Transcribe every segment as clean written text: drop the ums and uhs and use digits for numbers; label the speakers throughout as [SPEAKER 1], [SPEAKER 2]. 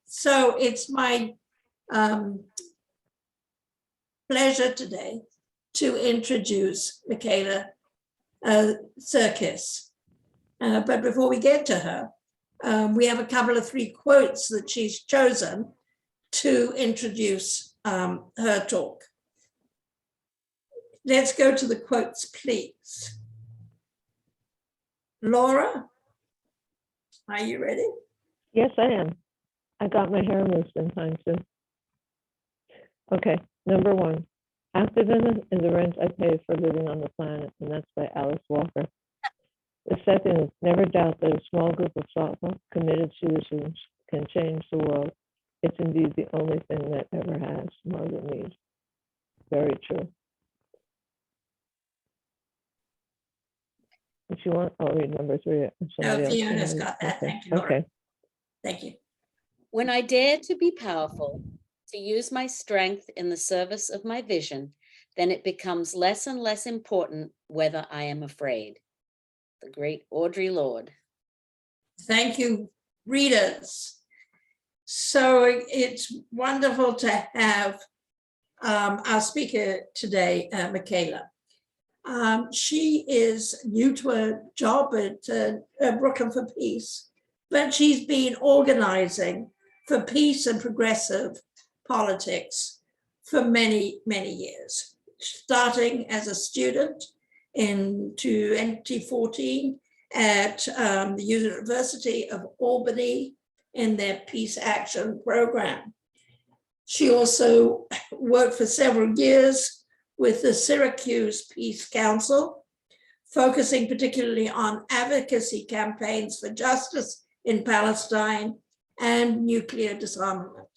[SPEAKER 1] So it's my pleasure today to introduce Michaela Czerkies. But before we get to her, we have a couple of 3 quotes that she's chosen to introduce her talk. Let's go to the quotes, please. Laura, are you ready?
[SPEAKER 2] Yes, I am. I got my hair loose in time too. Okay, number 1. Activism is the rent I pay for living on the planet, and that's by Alice Walker. The second is never doubt that a small group of thoughtful, committed citizens can change the world. It's indeed the only thing that ever has, Margaret Mead. Very true. If you want, I'll read number 3.
[SPEAKER 1] No, Fiona's got that.
[SPEAKER 2] Okay.
[SPEAKER 1] Thank you, Laura.
[SPEAKER 2] Okay.
[SPEAKER 1] Thank you.
[SPEAKER 3] When I dare to be powerful, to use my strength in the service of my vision, then it becomes less and less important whether I am afraid. The great Audre Lorde.
[SPEAKER 1] Thank you, readers. So it's wonderful to have our speaker today, Michaela. She is new to her job at Brooklyn for Peace, but she's been organizing for peace and progressive politics for many, many years, starting as a student in 2014 at the University of Albany in their Peace Action program. She also worked for several years with the Syracuse Peace Council, focusing particularly on advocacy campaigns for justice in Palestine and nuclear disarmament.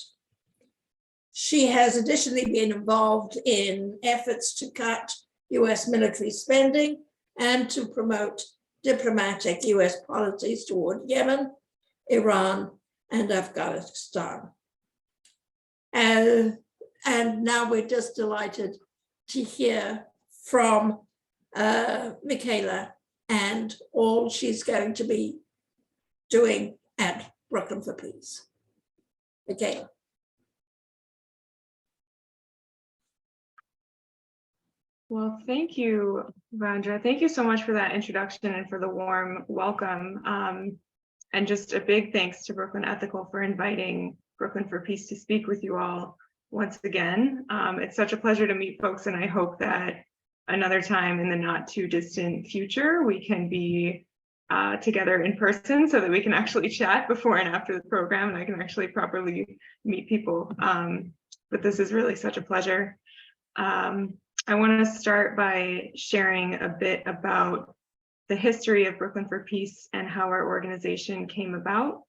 [SPEAKER 1] She has additionally been involved in efforts to cut US military spending and to promote diplomatic US policies toward Yemen, Iran, and Afghanistan. And now we're just delighted to hear from Michaela and all she's going to be doing at Brooklyn for Peace. Michaela.
[SPEAKER 4] Well, thank you, Vandra. Thank you so much for that introduction and for the warm welcome. And just a big thanks to Brooklyn Ethical for inviting Brooklyn for Peace to speak with you all once again. It's such a pleasure to meet folks, and I hope that another time in the not too distant future, we can be together in person so that we can actually chat before and after the program and I can actually properly meet people. But this is really such a pleasure. I want to start by sharing a bit about the history of Brooklyn for Peace and how our organization came about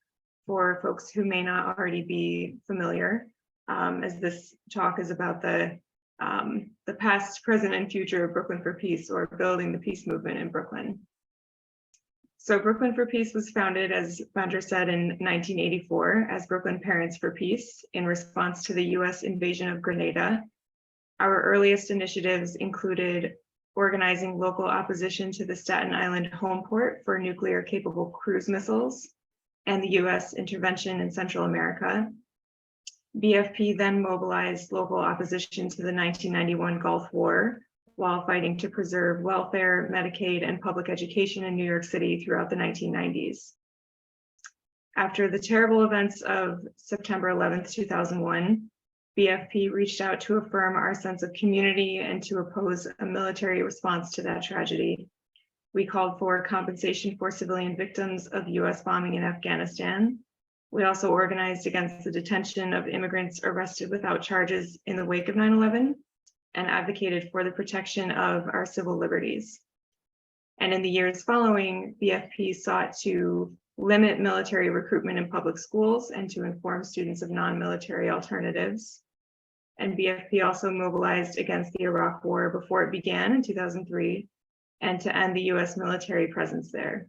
[SPEAKER 4] for folks who may not already be familiar, as this talk is about the past, present, and future of Brooklyn for Peace, or building the peace movement in Brooklyn. So Brooklyn for Peace was founded, as Vandra said, in 1984 as Brooklyn Parents for Peace in response to the US invasion of Grenada. Our earliest initiatives included organizing local opposition to the Staten Island home port for nuclear-capable cruise missiles and the US intervention in Central America. BFP then mobilized local opposition to the 1991 Gulf War while fighting to preserve welfare, Medicaid, and public education in New York City throughout the 1990s. After the terrible events of September 11th, 2001, BFP reached out to affirm our sense of community and to oppose a military response to that tragedy. We called for compensation for civilian victims of US bombing in Afghanistan. We also organized against the detention of immigrants arrested without charges in the wake of 9/11 and advocated for the protection of our civil liberties. And in the years following, BFP sought to limit military recruitment in public schools and to inform students of non-military alternatives. And BFP also mobilized against the Iraq War before it began in 2003 and to end the US military presence there.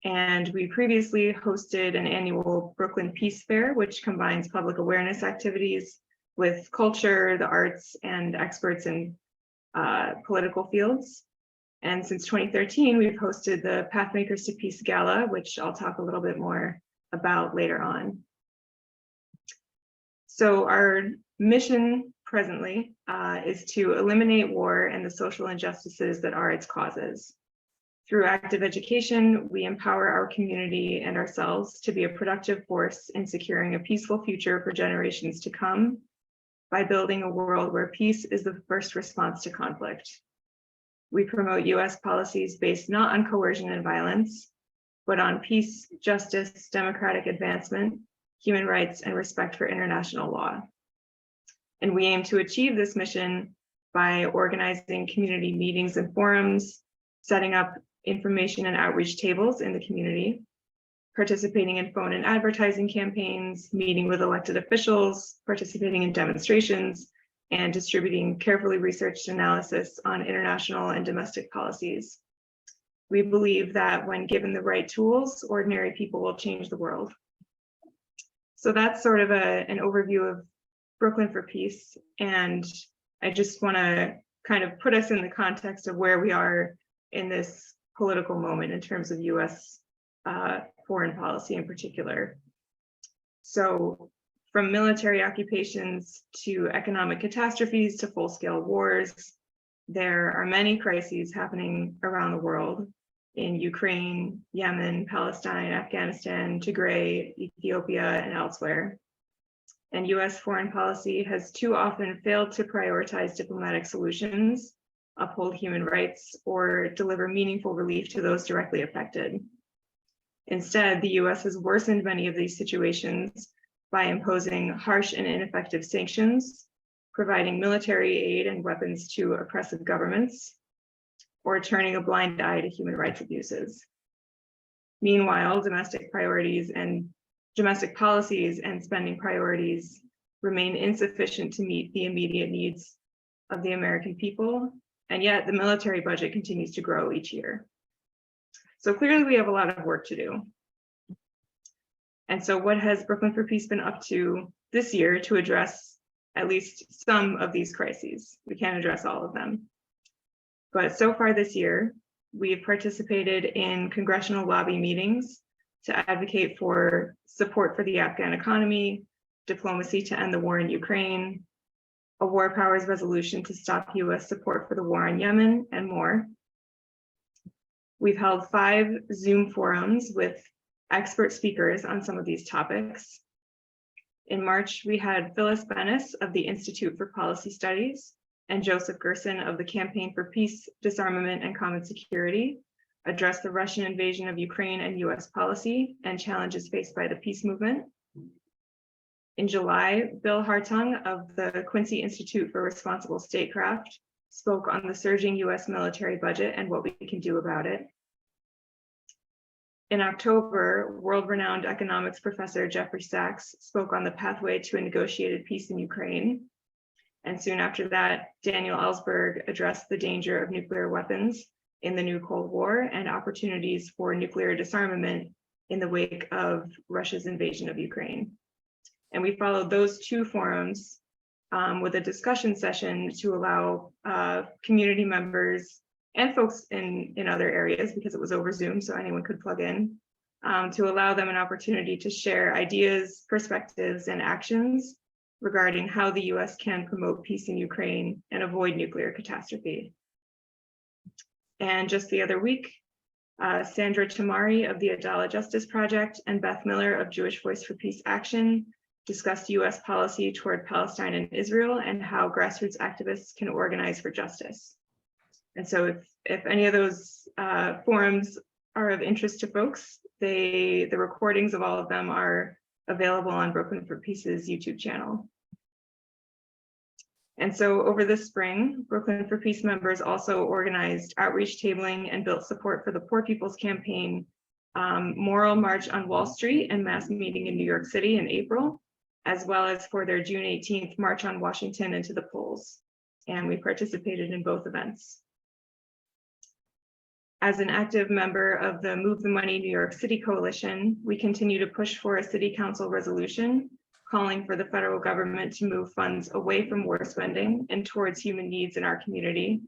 [SPEAKER 4] And we previously hosted an annual Brooklyn Peace Fair, which combines public awareness activities with culture, the arts, and experts in political fields. And since 2013, we've hosted the Pathmakers to Peace Gala, which I'll talk a little bit more about later on. So our mission presently is to eliminate war and the social injustices that are its causes. Through active education, we empower our community and ourselves to be a productive force in securing a peaceful future for generations to come by building a world where peace is the first response to conflict. We promote US policies based not on coercion and violence, but on peace, justice, democratic advancement, human rights, and respect for international law. And we aim to achieve this mission by organizing community meetings and forums, setting up information and outreach tables in the community, participating in phone and advertising campaigns, meeting with elected officials, participating in demonstrations, and distributing carefully researched analysis on international and domestic policies. We believe that when given the right tools, ordinary people will change the world. So that's sort of an overview of Brooklyn for Peace. And I just want to kind of put us in the context of where we are in this political moment in terms of US foreign policy in particular. So from military occupations to economic catastrophes to full-scale wars, there are many crises happening around the world in Ukraine, Yemen, Palestine, Afghanistan, Tigray, Ethiopia, and elsewhere. And US foreign policy has too often failed to prioritize diplomatic solutions, uphold human rights, or deliver meaningful relief to those directly affected. Instead, the US has worsened many of these situations by imposing harsh and ineffective sanctions, providing military aid and weapons to oppressive governments, or turning a blind eye to human rights abuses. Meanwhile, domestic policies and spending priorities remain insufficient to meet the immediate needs of the American people, and yet the military budget continues to grow each year. So clearly we have a lot of work to do. And so what has Brooklyn for Peace been up to this year to address at least some of these crises? We can't address all of them. But so far this year, we've participated in congressional lobby meetings to advocate for support for the Afghan economy, diplomacy to end the war in Ukraine, a war powers resolution to stop US support for the war in Yemen, and more. We've held 5 Zoom forums with expert speakers on some of these topics. In March, we had Phyllis Bennis of the Institute for Policy Studies and Joseph Gerson of the Campaign for Peace, Disarmament, and Common Security address the Russian invasion of Ukraine and US policy and challenges faced by the peace movement. In July, Bill Hartung of the Quincy Institute for Responsible Statecraft spoke on the surging US military budget and what we can do about it. In October, world-renowned economics professor Jeffrey Sachs spoke on the pathway to a negotiated peace in Ukraine. And soon after that, Daniel Ellsberg addressed the danger of nuclear weapons in the new Cold War and opportunities for nuclear disarmament in the wake of Russia's invasion of Ukraine. And we followed those 2 forums with a discussion session to allow community members and folks in other areas, because it was over Zoom, so anyone could plug in, to allow them an opportunity to share ideas, perspectives, and actions regarding how the US can promote peace in Ukraine and avoid nuclear catastrophe. And just the other week, Sandra Tamari of the Adala Justice Project and Beth Miller of Jewish Voice for Peace Action discussed US policy toward Palestine and Israel and how grassroots activists can organize for justice. And so if any of those forums are of interest to folks, the recordings of all of them are available on Brooklyn for Peace's YouTube channel. And so over this spring, Brooklyn for Peace members also organized outreach tabling and built support for the Poor People's Campaign, Moral March on Wall Street and mass meeting in New York City in April, as well as for their June 18th March on Washington and to the polls. And we participated in both events. As an active member of the Move the Money New York City Coalition, we continue to push for a city council resolution calling for the federal government to move funds away from war spending and towards human needs in our community.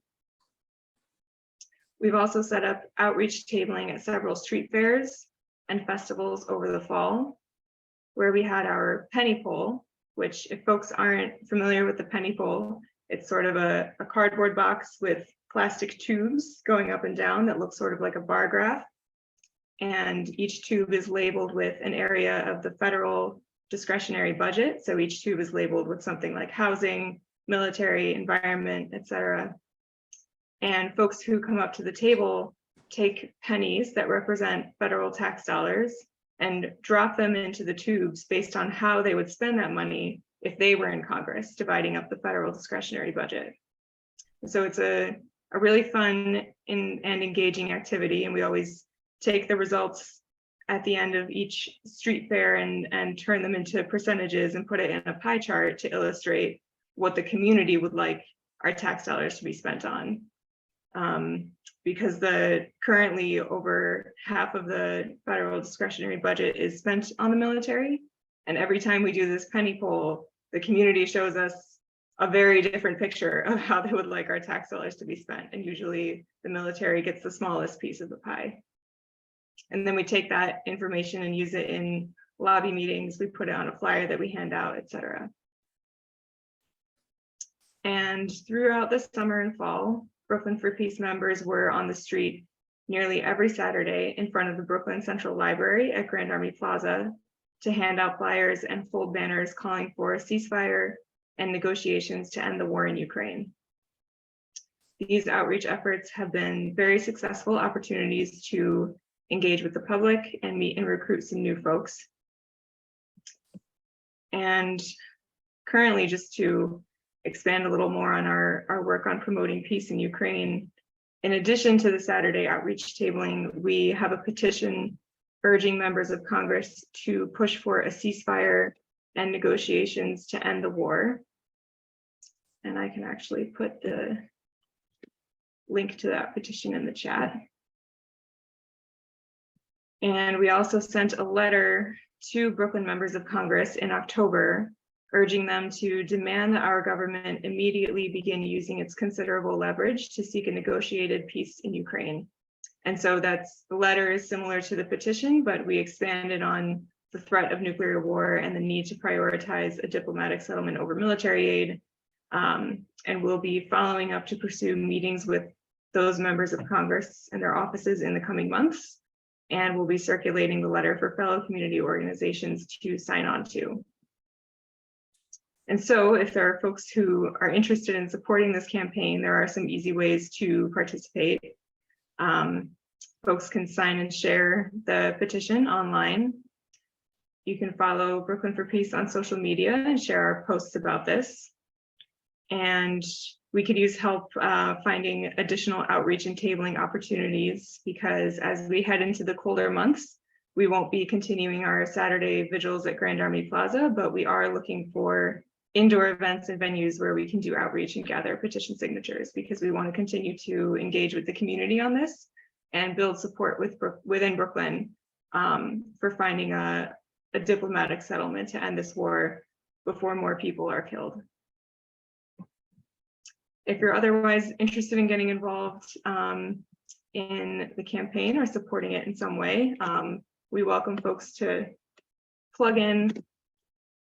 [SPEAKER 4] We've also set up outreach tabling at several street fairs and festivals over the fall, where we had our penny pole, which if folks aren't familiar with the penny pole, it's sort of a cardboard box with plastic tubes going up and down that looks sort of like a bar graph. And each tube is labeled with an area of the federal discretionary budget. So each tube is labeled with something like housing, military, environment, etc. And folks who come up to the table take pennies that represent federal tax dollars and drop them into the tubes based on how they would spend that money if they were in Congress, dividing up the federal discretionary budget. So it's a really fun and engaging activity, and we always take the results at the end of each street fair and turn them into percentages and put it in a pie chart to illustrate what the community would like our tax dollars to be spent on. Because currently over half of the federal discretionary budget is spent on the military. And every time we do this penny poll, the community shows us a very different picture of how they would like our tax dollars to be spent. And usually the military gets the smallest piece of the pie. And then we take that information and use it in lobby meetings. We put it on a flyer that we hand out, etc. And throughout the summer and fall, Brooklyn for Peace members were on the street nearly every Saturday in front of the Brooklyn Central Library at Grand Army Plaza to hand out flyers and fold banners calling for a ceasefire and negotiations to end the war in Ukraine. These outreach efforts have been very successful opportunities to engage with the public and meet and recruit some new folks. And currently, just to expand a little more on our work on promoting peace in Ukraine, in addition to the Saturday outreach tabling, we have a petition urging members of Congress to push for a ceasefire and negotiations to end the war. And I can actually put the link to that petition in the chat. And we also sent a letter to Brooklyn members of Congress in October, urging them to demand that our government immediately begin using its considerable leverage to seek a negotiated peace in Ukraine. And so the letter is similar to the petition, but we expanded on the threat of nuclear war and the need to prioritize a diplomatic settlement over military aid. And we'll be following up to pursue meetings with those members of Congress and their offices in the coming months. And we'll be circulating the letter for fellow community organizations to sign on to. And so if there are folks who are interested in supporting this campaign, there are some easy ways to participate. Folks can sign and share the petition online. You can follow Brooklyn for Peace on social media and share our posts about this. And we could use help finding additional outreach and tabling opportunities, because as we head into the colder months, we won't be continuing our Saturday vigils at Grand Army Plaza, but we are looking for indoor events and venues where we can do outreach and gather petition signatures, because we want to continue to engage with the community on this and build support within Brooklyn for finding a diplomatic settlement to end this war before more people are killed. If you're otherwise interested in getting involved in the campaign or supporting it in some way, we welcome folks to plug in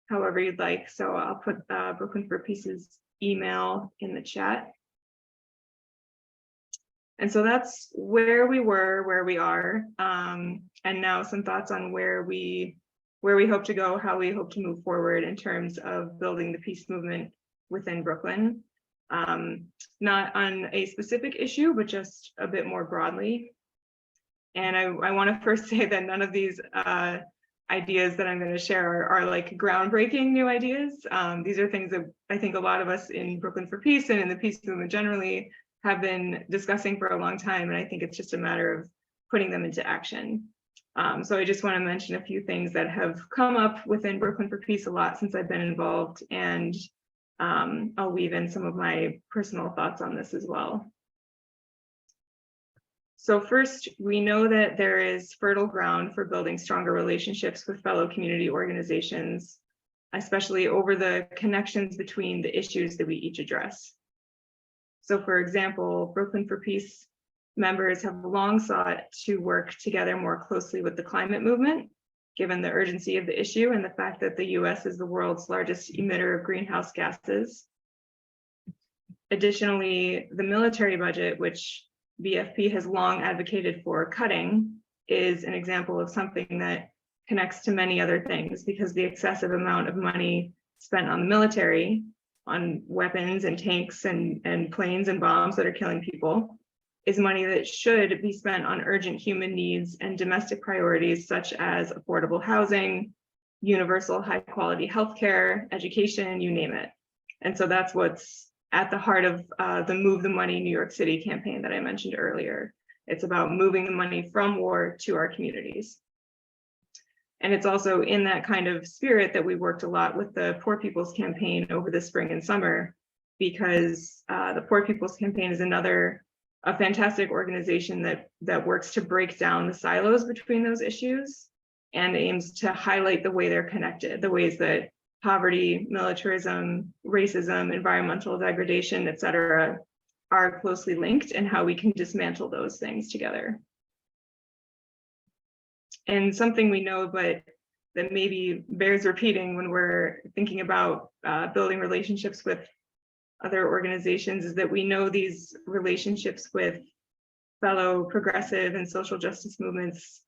[SPEAKER 4] however you'd like. So I'll put Brooklyn for Peace's email in the chat. And so that's where we were, where we are, and now some thoughts on where we hope to go, how we hope to move forward in terms of building the peace movement within Brooklyn. Not on a specific issue, but just a bit more broadly. And I want to first say that none of these ideas that I'm going to share are like groundbreaking new ideas. These are things that I think a lot of us in Brooklyn for Peace and in the peace movement generally have been discussing for a long time. And I think it's just a matter of putting them into action. So I just want to mention a few things that have come up within Brooklyn for Peace a lot since I've been involved, and I'll weave in some of my personal thoughts on this as well. So first, we know that there is fertile ground for building stronger relationships with fellow community organizations, especially over the connections between the issues that we each address. So for example, Brooklyn for Peace members have long sought to work together more closely with the climate movement, given the urgency of the issue and the fact that the US is the world's largest emitter of greenhouse gases. Additionally, the military budget, which BFP has long advocated for cutting, is an example of something that connects to many other things, because the excessive amount of money spent on the military, on weapons and tanks and planes and bombs that are killing people, is money that should be spent on urgent human needs and domestic priorities such as affordable housing, universal high quality healthcare, education, you name it. And so that's what's at the heart of the Move the Money New York City campaign that I mentioned earlier. It's about moving the money from war to our communities. And it's also in that kind of spirit that we worked a lot with the Poor People's Campaign over the spring and summer, because the Poor People's Campaign is a fantastic organization that works to break down the silos between those issues and aims to highlight the way they're connected, the ways that poverty, militarism, racism, environmental degradation, et cetera, are closely linked, and how we can dismantle those things together. And something we know, but that maybe bears repeating when we're thinking about building relationships with other organizations, is that we know these relationships with fellow progressive and social justice movements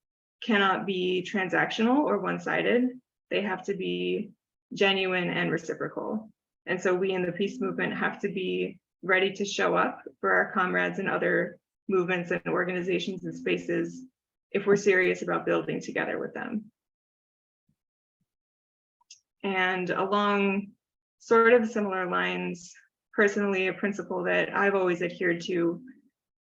[SPEAKER 4] cannot be transactional or one-sided. They have to be genuine and reciprocal. And so we in the peace movement have to be ready to show up for our comrades in other movements and organizations and spaces if we're serious about building together with them. And along sort of similar lines, personally, a principle that I've always adhered to,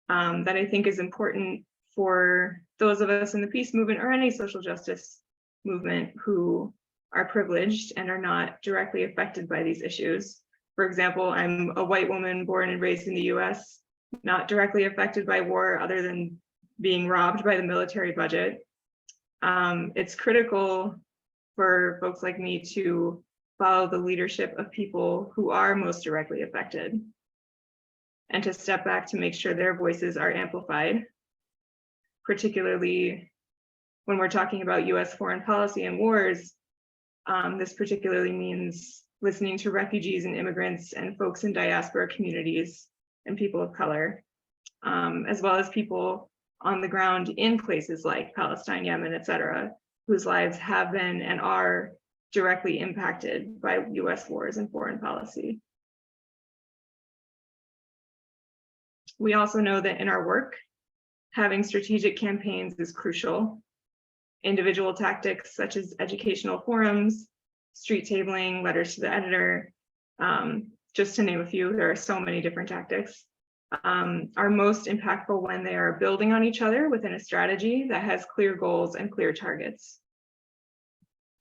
[SPEAKER 4] that I think is important for those of us in the peace movement or any social justice movement who are privileged and are not directly affected by these issues. For example, I'm a white woman born and raised in the US, not directly affected by war other than being robbed by the military budget. It's critical for folks like me to follow the leadership of people who are most directly affected, and to step back to make sure their voices are amplified, particularly when we're talking about US foreign policy and wars. This particularly means listening to refugees and immigrants and folks in diaspora communities and people of color, as well as people on the ground in places like Palestine, Yemen, et cetera, whose lives have been and are directly impacted by US wars and foreign policy. We also know that in our work, having strategic campaigns is crucial. Individual tactics such as educational forums, street tabling, letters to the editor, just to name a few, there are so many different tactics, are most impactful when they are building on each other within a strategy that has clear goals and clear targets.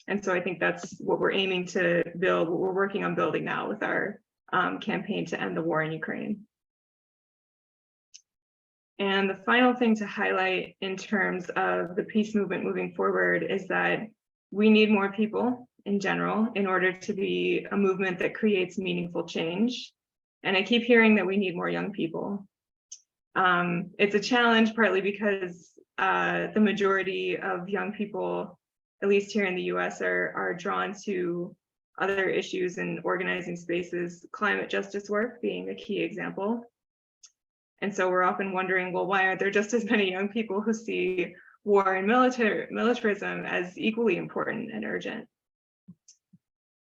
[SPEAKER 4] And so I think that's what we're aiming to build, what we're working on building now with our campaign to end the war in Ukraine. And the final thing to highlight in terms of the peace movement moving forward is that we need more people in general in order to be a movement that creates meaningful change. And I keep hearing that we need more young people. It's a challenge partly because the majority of young people, at least here in the US, are drawn to other issues in organizing spaces, climate justice work being a key example. And so we're often wondering, well, why aren't there just as many young people who see war and militarism as equally important and urgent?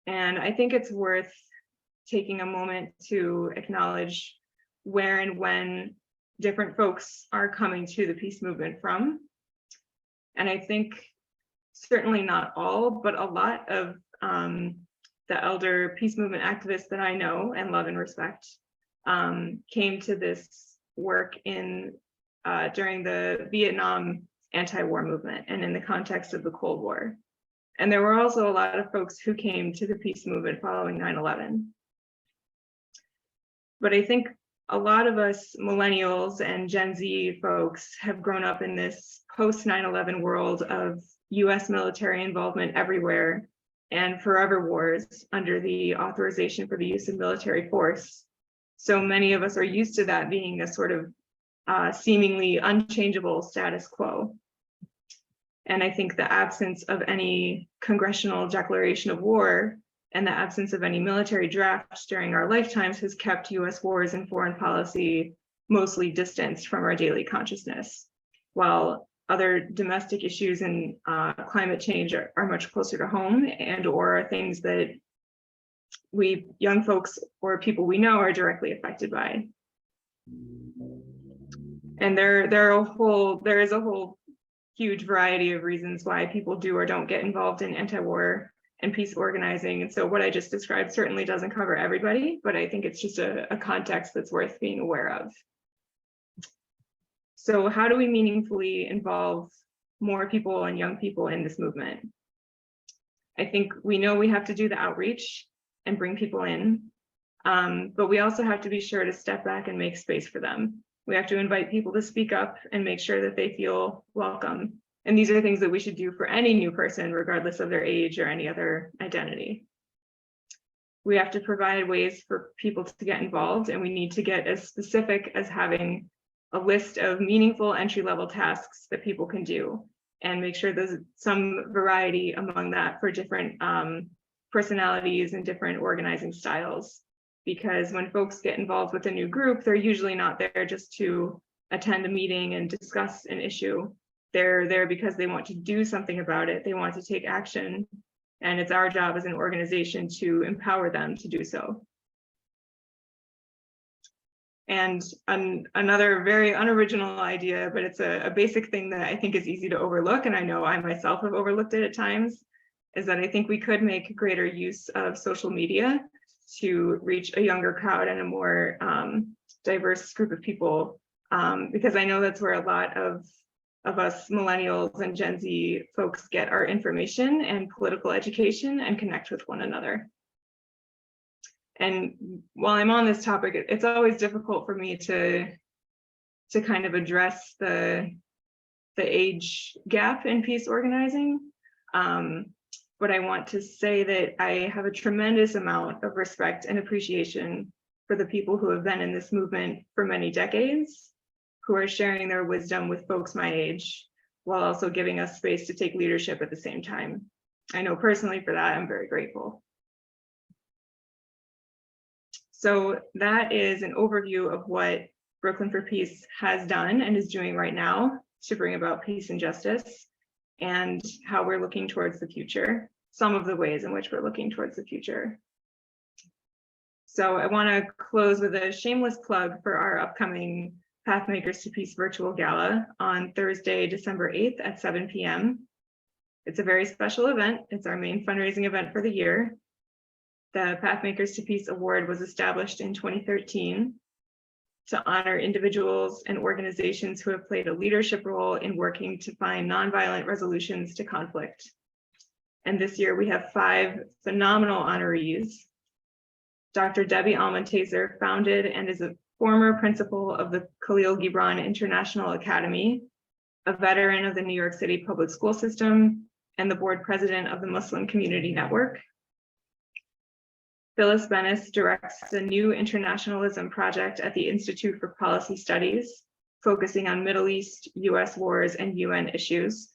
[SPEAKER 4] And I think it's worth taking a moment to acknowledge where and when different folks are coming to the peace movement from. And I think certainly not all, but a lot of the elder peace movement activists that I know and love and respect came to this work during the Vietnam anti-war movement and in the context of the Cold War. And there were also a lot of folks who came to the peace movement following 9/11. But I think a lot of us millennials and Gen Z folks have grown up in this post 9/11 world of US military involvement everywhere and forever wars under the authorization for the use of military force. So many of us are used to that being a sort of seemingly unchangeable status quo. And I think the absence of any congressional declaration of war and the absence of any military drafts during our lifetimes has kept US wars and foreign policy mostly distanced from our daily consciousness, while other domestic issues and climate change are much closer to home and or are things that we young folks or people we know are directly affected by. And there is a whole huge variety of reasons why people do or don't get involved in anti-war and peace organizing. And so what I just described certainly doesn't cover everybody, but I think it's just a context that's worth being aware of. So how do we meaningfully involve more people and young people in this movement? I think we know we have to do the outreach and bring people in, but we also have to be sure to step back and make space for them. We have to invite people to speak up and make sure that they feel welcome. And these are things that we should do for any new person, regardless of their age or any other identity. We have to provide ways for people to get involved, and we need to get as specific as having a list of meaningful entry-level tasks that people can do, and make sure there's some variety among that for different personalities and different organizing styles. Because when folks get involved with a new group, they're usually not there just to attend a meeting and discuss an issue. They're there because they want to do something about it. They want to take action. And it's our job as an organization to empower them to do so. And another very unoriginal idea, but it's a basic thing that I think is easy to overlook, and I know I myself have overlooked it at times, is that I think we could make greater use of social media to reach a younger crowd and a more diverse group of people, because I know that's where a lot of us millennials and Gen Z folks get our information and political education and connect with one another. And while I'm on this topic, it's always difficult for me to kind of address the age gap in peace organizing. But I want to say that I have a tremendous amount of respect and appreciation for the people who have been in this movement for many decades, who are sharing their wisdom with folks my age, while also giving us space to take leadership at the same time. I know personally for that, I'm very grateful. So that is an overview of what Brooklyn for Peace has done and is doing right now to bring about peace and justice, and how we're looking towards the future, some of the ways in which we're looking towards the future. So I want to close with a shameless plug for our upcoming Pathmakers to Peace virtual gala on Thursday, December 8th at 7 p.m. It's a very special event. It's our main fundraising event for the year. The Pathmakers to Peace Award was established in 2013 to honor individuals and organizations who have played a leadership role in working to find nonviolent resolutions to conflict. And this year we have 5 phenomenal honorees. Dr. Debbie Almontaser founded and is a former principal of the Khalil Gibran International Academy, a veteran of the New York City public school system, and the board president of the Muslim Community Network. Phyllis Bennis directs the new internationalism project at the Institute for Policy Studies, focusing on Middle East, US wars, and UN issues.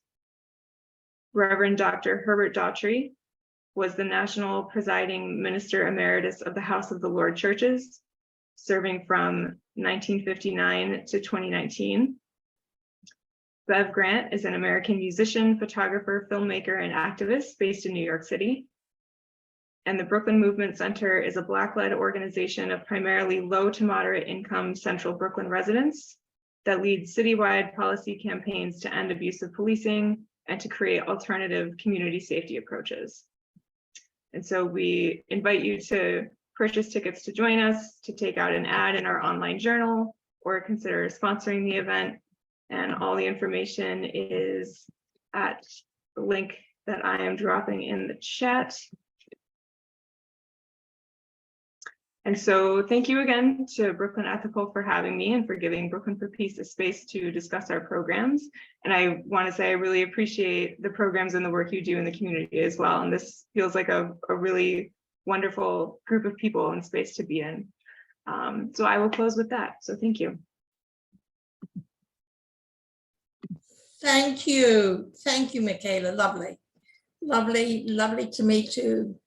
[SPEAKER 4] Reverend Dr. Herbert Daughtry was the national presiding minister emeritus of the House of the Lord Churches, serving from 1959 to 2019. Bev Grant is an American musician, photographer, filmmaker, and activist based in New York City. And the Brooklyn Movement Center is a Black-led organization of primarily low to moderate income central Brooklyn residents that leads citywide policy campaigns to end abusive policing and to create alternative community safety approaches. And so we invite you to purchase tickets to join us, to take out an ad in our online journal, or consider sponsoring the event. And all the information is at the link that I am dropping in the chat. And so thank you again to Brooklyn Ethical for having me and for giving Brooklyn for Peace a space to discuss our programs. And I want to say I really appreciate the programs and the work you do in the community as well. And this feels like a really wonderful group of people and space to be in. So I will close with that. So thank you.
[SPEAKER 1] Thank you, Michaela. Lovely, lovely, lovely to meet you.